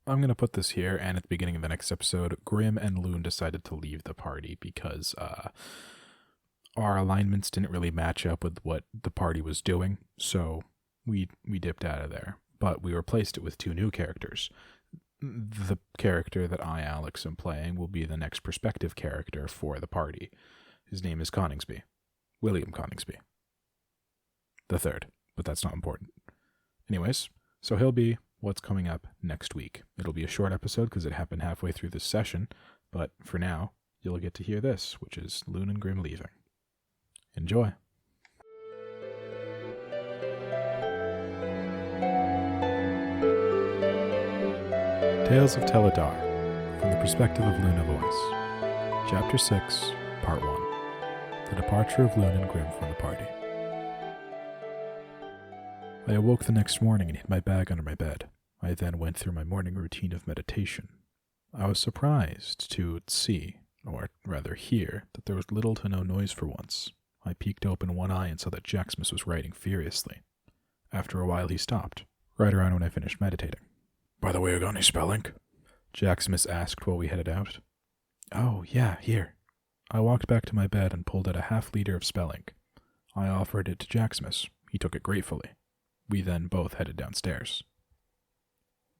I'm going to put this here, and at the beginning of the next episode, Grym and Lune decided to leave the party because our alignments didn't really match up with what the party was doing, so we dipped out of there. But we replaced it with two new characters. The character that I, Alex, am playing will be the next perspective character for the party. His name is Coningsby. William Coningsby. The third, but that's not important. Anyways, so he'll be what's coming up next week. It'll be a short episode because it happened halfway through this session, but for now, you'll get to hear this, which is Lune and Grym leaving. Enjoy. Tales of Tel'adar, from the perspective of Luna Voice. Chapter 6, Part 1. The departure of Lune and Grym from the party. I awoke the next morning and hid my bag under my bed. I then went through my morning routine of meditation. I was surprised to see, or rather hear, that there was little to no noise for once. I peeked open one eye and saw that Jacksmith was writing furiously. After a while he stopped, right around when I finished meditating. "By the way, you got any spell ink?" Jacksmith asked while we headed out. "Oh, yeah, here." I walked back to my bed and pulled out a half-liter of spell ink. I offered it to Jacksmith. He took it gratefully. We then both headed downstairs.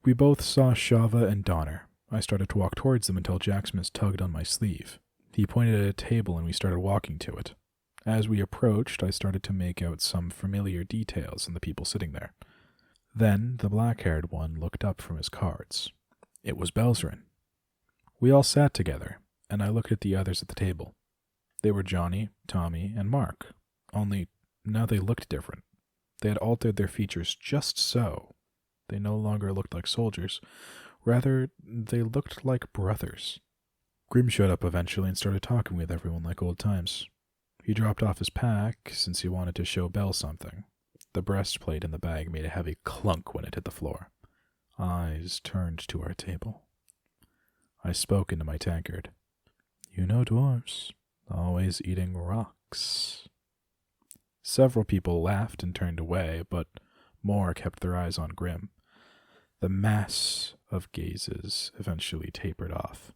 We both saw Shava and Donner. I started to walk towards them until Jacksmith tugged on my sleeve. He pointed at a table and we started walking to it. As we approached, I started to make out some familiar details in the people sitting there. Then the black-haired one looked up from his cards. It was Belzerin. We all sat together, and I looked at the others at the table. They were Johnny, Tommy, and Mark, only now they looked different. They had altered their features just so. They no longer looked like soldiers. Rather, they looked like brothers. Grym showed up eventually and started talking with everyone like old times. He dropped off his pack since he wanted to show Belle something. The breastplate in the bag made a heavy clunk when it hit the floor. Eyes turned to our table. I spoke into my tankard. "You know dwarves, always eating rocks." Several people laughed and turned away, but more kept their eyes on Grym. The mass of gazes eventually tapered off.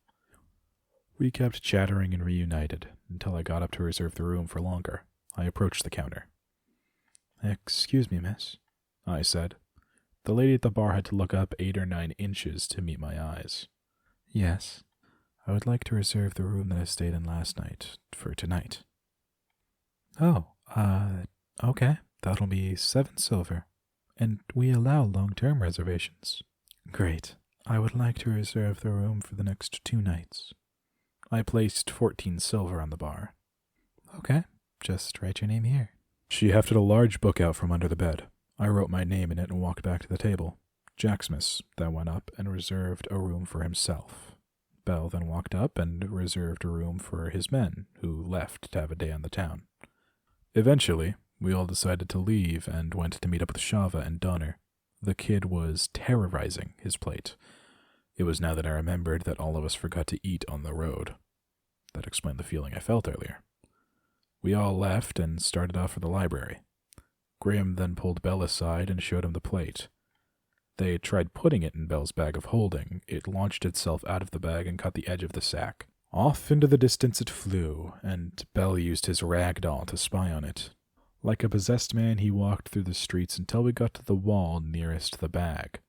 We kept chattering and reunited until I got up to reserve the room for longer. I approached the counter. "Excuse me, miss," I said. The lady at the bar had to look up 8 or 9 inches to meet my eyes. "Yes, I would like to reserve the room that I stayed in last night for tonight." "Oh, okay. That'll be 7 silver. And we allow long-term reservations." "Great. I would like to reserve the room for the next 2 nights." I placed 14 silver on the bar. "Okay, just write your name here." She hefted a large book out from under the bed. I wrote my name in it and walked back to the table. Jacksmith then went up and reserved a room for himself. Bell then walked up and reserved a room for his men, who left to have a day on the town. Eventually, we all decided to leave and went to meet up with Shava and Donner. The kid was terrorizing his plate. It was now that I remembered that all of us forgot to eat on the road. That explained the feeling I felt earlier. We all left and started off for the library. Grym then pulled Bell aside and showed him the plate. They tried putting it in Bell's bag of holding. It launched itself out of the bag and caught the edge of the sack. Off into the distance it flew, and Bell used his rag doll to spy on it. Like a possessed man, he walked through the streets until we got to the wall nearest the bag.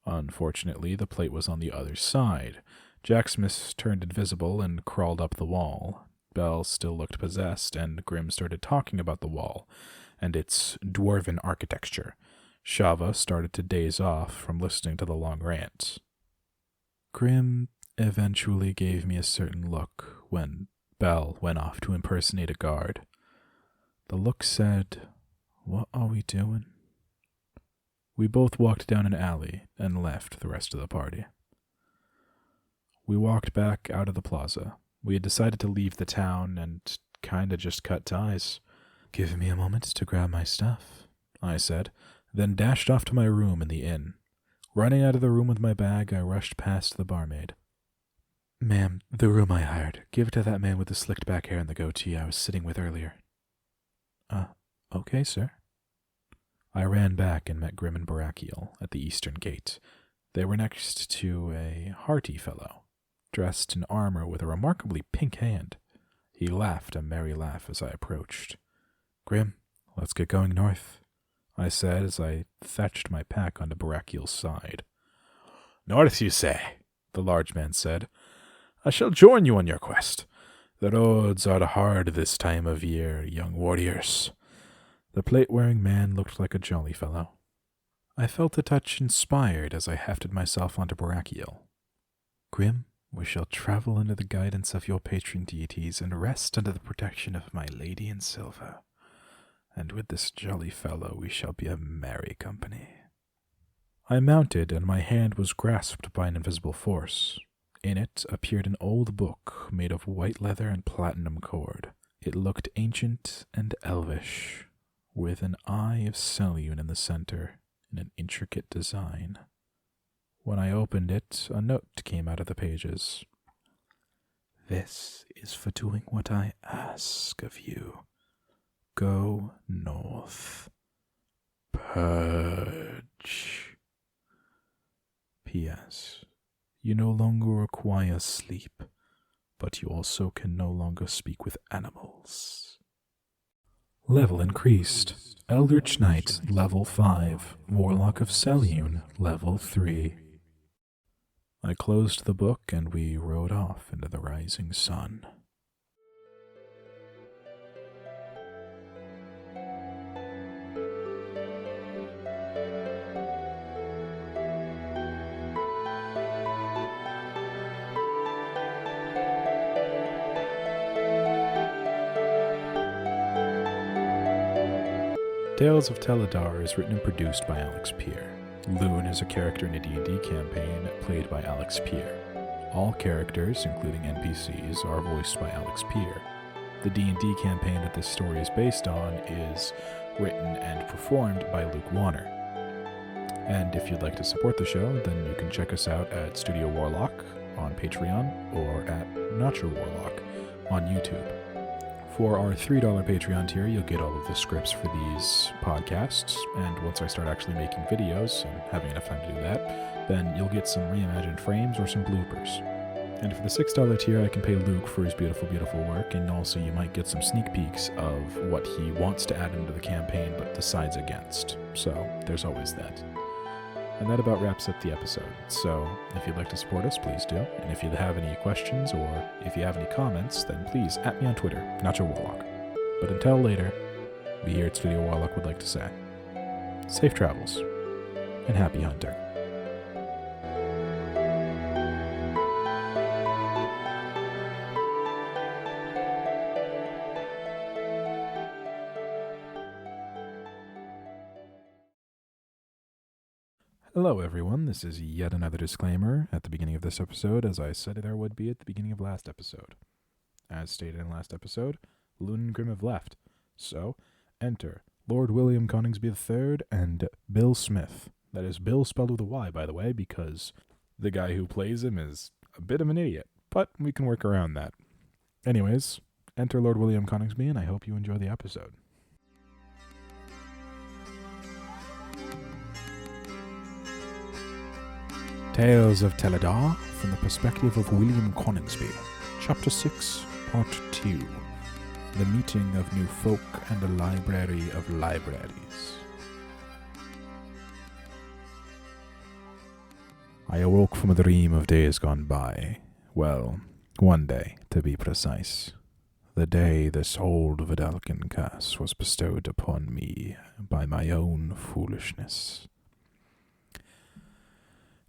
Unfortunately, the plate was on the other side. Jacksmith turned invisible and crawled up the wall. Bell still looked possessed, and Grym started talking about the wall and its dwarven architecture. Shava started to daze off from listening to the long rant. Grym eventually gave me a certain look when Bell went off to impersonate a guard. The look said, "What are we doing?" We both walked down an alley and left the rest of the party. We walked back out of the plaza. We had decided to leave the town and kinda just cut ties. "Give me a moment to grab my stuff," I said, then dashed off to my room in the inn. Running out of the room with my bag, I rushed past the barmaid. "Ma'am, the room I hired. Give it to that man with the slicked back hair and the goatee I was sitting with earlier." Okay, sir." I ran back and met Grym and Barakiel at the eastern gate. They were next to a hearty fellow, dressed in armor with a remarkably pink hand. He laughed a merry laugh as I approached. "Grym, let's get going north," I said as I fetched my pack onto Barakiel's side. "North, you say?" the large man said. "I shall join you on your quest. The roads are hard this time of year, young warriors." The plate-wearing man looked like a jolly fellow. I felt a touch inspired as I hefted myself onto Barakiel. "Grym, we shall travel under the guidance of your patron deities and rest under the protection of my lady in silver. And with this jolly fellow we shall be a merry company." I mounted, and my hand was grasped by an invisible force. In it appeared an old book made of white leather and platinum cord. It looked ancient and elvish, with an eye of Selune in the center in an intricate design. When I opened it, a note came out of the pages. "This is for doing what I ask of you. Go north. Purge. P.S. You no longer require sleep, but you also can no longer speak with animals." Level increased. Eldritch Knight, level 5. Warlock of Selune, level 3. I closed the book and we rode off into the rising sun. Tales of Tel'adar is written and produced by Alex Peer. Lune is a character in a D&D campaign played by Alex Peer. All characters, including NPCs, are voiced by Alex Peer. The D&D campaign that this story is based on is written and performed by Luke Warner. And if you'd like to support the show, then you can check us out at Studio Warlock on Patreon or at Nacho Warlock on YouTube. For our $3 Patreon tier, you'll get all of the scripts for these podcasts, and once I start actually making videos and having enough time to do that, then you'll get some reimagined frames or some bloopers. And for the $6 tier, I can pay Luke for his beautiful, beautiful work, and also you might get some sneak peeks of what he wants to add into the campaign but decides against. So there's always that. And that about wraps up the episode. So if you'd like to support us, please do. And if you have any questions or if you have any comments, then please @ me on Twitter, Nacho Warlock. But until later, we here at Studio Warlock would like to say, safe travels and happy hunting. Hello everyone, this is yet another disclaimer at the beginning of this episode, as I said there would be at the beginning of last episode. As stated in last episode, Lune and Grym have left, so enter Lord William Coningsby III and Bill Smith. That is Bill spelled with a Y, by the way, because the guy who plays him is a bit of an idiot, but we can work around that. Anyways, enter Lord William Coningsby, and I hope you enjoy the episode. Tales of Tel'adar from the perspective of William Coningsby. Chapter 6, Part 2. The Meeting of New Folk and a Library of Libraries. I awoke from a dream of days gone by. Well, one day, to be precise. The day this old Vidalcan curse was bestowed upon me by my own foolishness.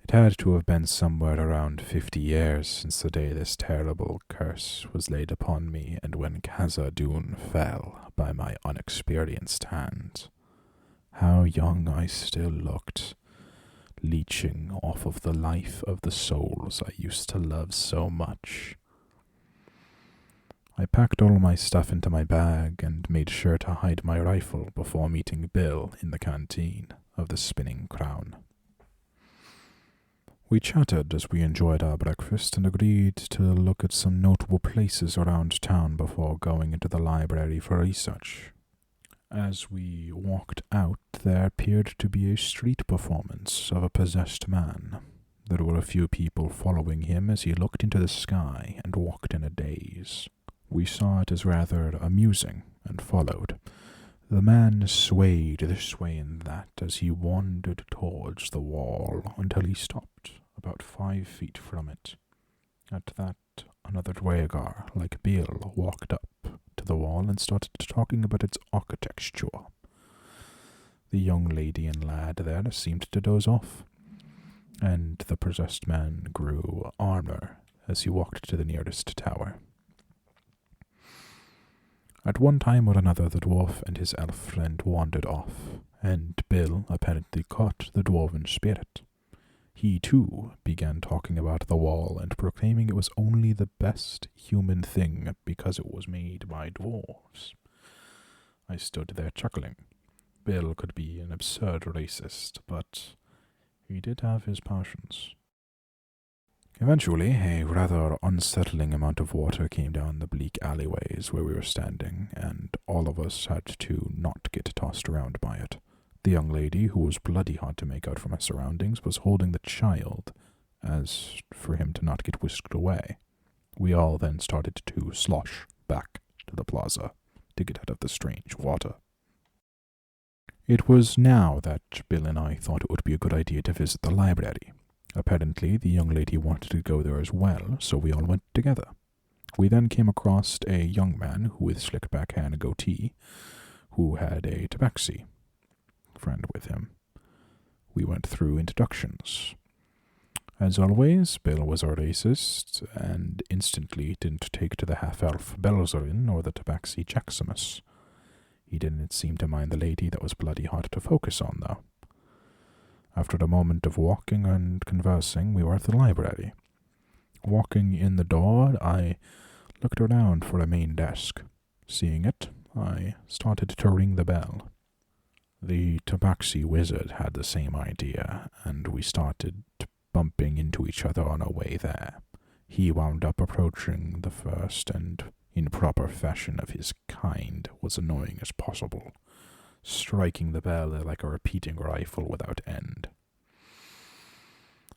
It had to have been somewhere around 50 years since the day this terrible curse was laid upon me, and when Khazad-dûn fell by my unexperienced hand. How young I still looked, leeching off of the life of the souls I used to love so much. I packed all my stuff into my bag and made sure to hide my rifle before meeting Bill in the canteen of the Spinning Crown. We chatted as we enjoyed our breakfast and agreed to look at some notable places around town before going into the library for research. As we walked out, there appeared to be a street performance of a possessed man. There were a few people following him as he looked into the sky and walked in a daze. We saw it as rather amusing and followed. The man swayed this way and that as he wandered towards the wall until he stopped about 5 feet from it. At that, another Dwagar, like Bill, walked up to the wall and started talking about its architecture. The young lady and lad there seemed to doze off, and the possessed man grew armor as he walked to the nearest tower. At one time or another, the dwarf and his elf friend wandered off, and Bill apparently caught the dwarven spirit. He, too, began talking about the wall and proclaiming it was only the best human thing because it was made by dwarves. I stood there chuckling. Bill could be an absurd racist, but he did have his passions. Eventually, a rather unsettling amount of water came down the bleak alleyways where we were standing, and all of us had to not get tossed around by it. The young lady, who was bloody hard to make out from her surroundings, was holding the child, as for him to not get whisked away. We all then started to slosh back to the plaza to get out of the strange water. It was now that Bill and I thought it would be a good idea to visit the library. Apparently, the young lady wanted to go there as well, so we all went together. We then came across a young man with slick back hair and a goatee, who had a tabaxi friend with him. We went through introductions. As always, Bill was a racist, and instantly didn't take to the half-elf Belzerin or the tabaxi Jaximus. He didn't seem to mind the lady that was bloody hard to focus on, though. After a moment of walking and conversing, we were at the library. Walking in the door, I looked around for a main desk. Seeing it, I started to ring the bell. The tabaxi wizard had the same idea, and we started bumping into each other on our way there. He wound up approaching the first, and in proper fashion of his kind, was annoying as possible, striking the bell like a repeating rifle without end.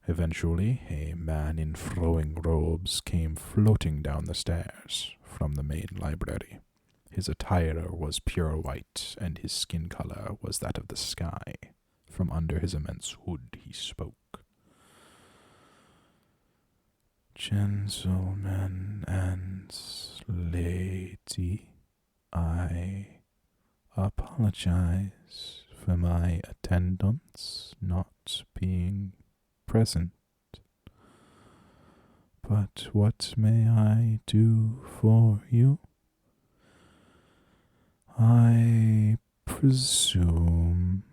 Eventually, a man in flowing robes came floating down the stairs from the main library. His attire was pure white, and his skin color was that of the sky. From under his immense hood he spoke. "Gentlemen and lady, I apologize for my attendants not being present. But what may I do for you? I presume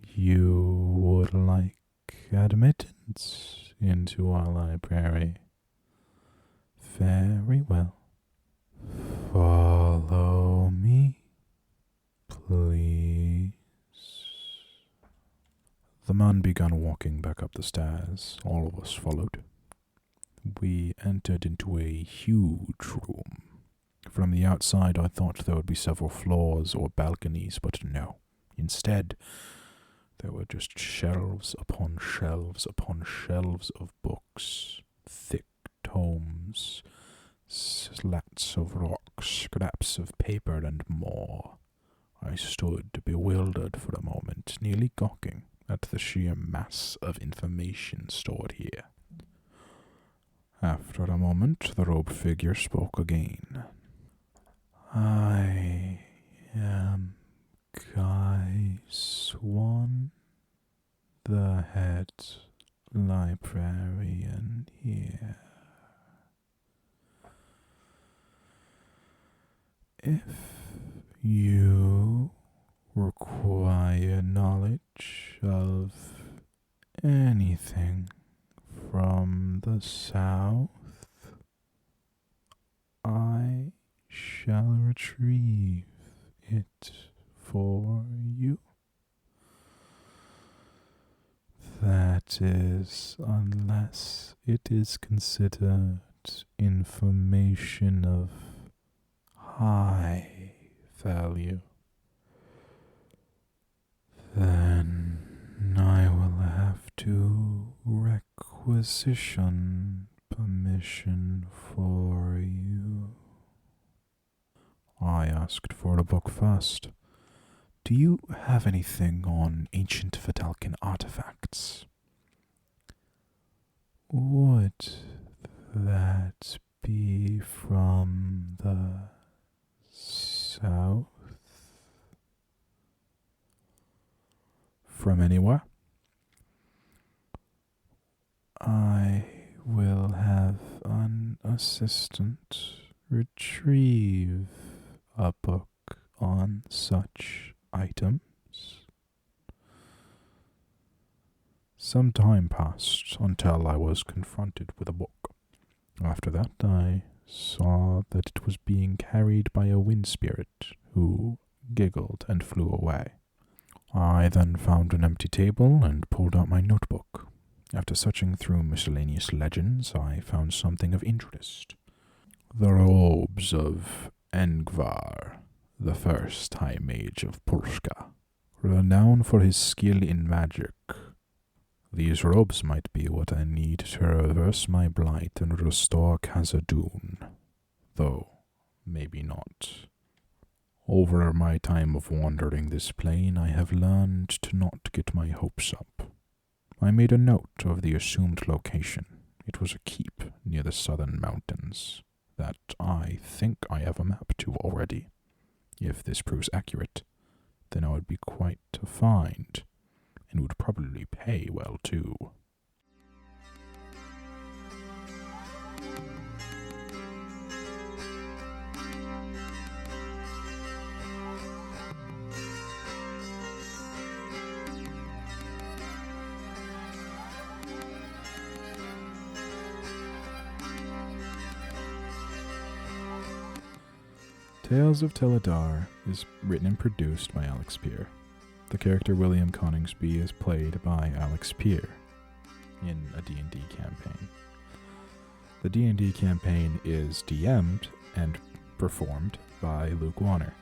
you would like admittance into our library. Very well. Follow me, please." The man began walking back up the stairs. All of us followed. We entered into a huge room. From the outside, I thought there would be several floors or balconies, but no. Instead, there were just shelves upon shelves upon shelves of books, thick tomes, slats of rock, scraps of paper, and more. I stood bewildered for a moment, nearly gawking at the sheer mass of information stored here. After a moment, the robed figure spoke again. "I am Guy Swan, the head librarian here. If you require knowledge of anything from the south, I shall retrieve it for you. That is, unless it is considered information of high value. Then I will have to request Inquisition permission for you. I asked for a book first. Do you have anything on ancient Vidalcan artifacts? Would that be from the south? From anywhere? I will have an assistant retrieve a book on such items. Some time passed until I was confronted with a book. After that, I saw that it was being carried by a wind spirit who giggled and flew away. I then found an empty table and pulled out my notebook. After searching through miscellaneous legends, I found something of interest. The robes of Engvar, the first High Mage of Polska, renowned for his skill in magic. These robes might be what I need to reverse my blight and restore Khazad-dûm, though maybe not. Over my time of wandering this plane, I have learned to not get my hopes up. I made a note of the assumed location. It was a keep near the southern mountains that I think I have a map to already. If this proves accurate, then I would be quite a find, and would probably pay well too. Tales of Tel'adar is written and produced by Alex Peer. The character William Coningsby is played by Alex Peer in a D&D campaign. The D&D campaign is DM'd and performed by Luke Warner.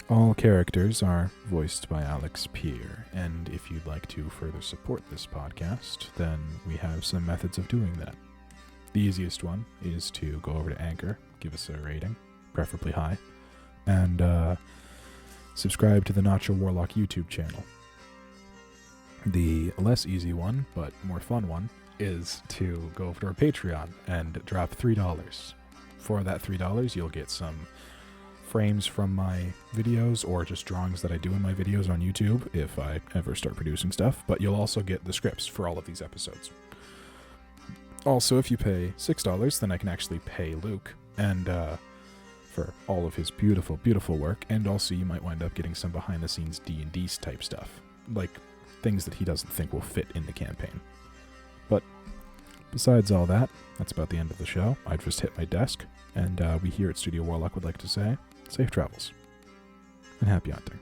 All characters are voiced by Alex Peer, and if you'd like to further support this podcast, then we have some methods of doing that. The easiest one is to go over to Anchor, give us a rating, preferably high, and subscribe to the Nacho Warlock YouTube channel. The less easy one, but more fun one, is to go over to our Patreon and drop $3. For that $3, you'll get some frames from my videos, or just drawings that I do in my videos on YouTube, if I ever start producing stuff, but you'll also get the scripts for all of these episodes. Also, if you pay $6, then I can actually pay Luke, and for all of his beautiful, beautiful work, and also you might wind up getting some behind-the-scenes D&D type stuff, like things that he doesn't think will fit in the campaign. But besides all that, that's about the end of the show. I just hit my desk, and we here at Studio Warlock would like to say, safe travels, and happy hunting.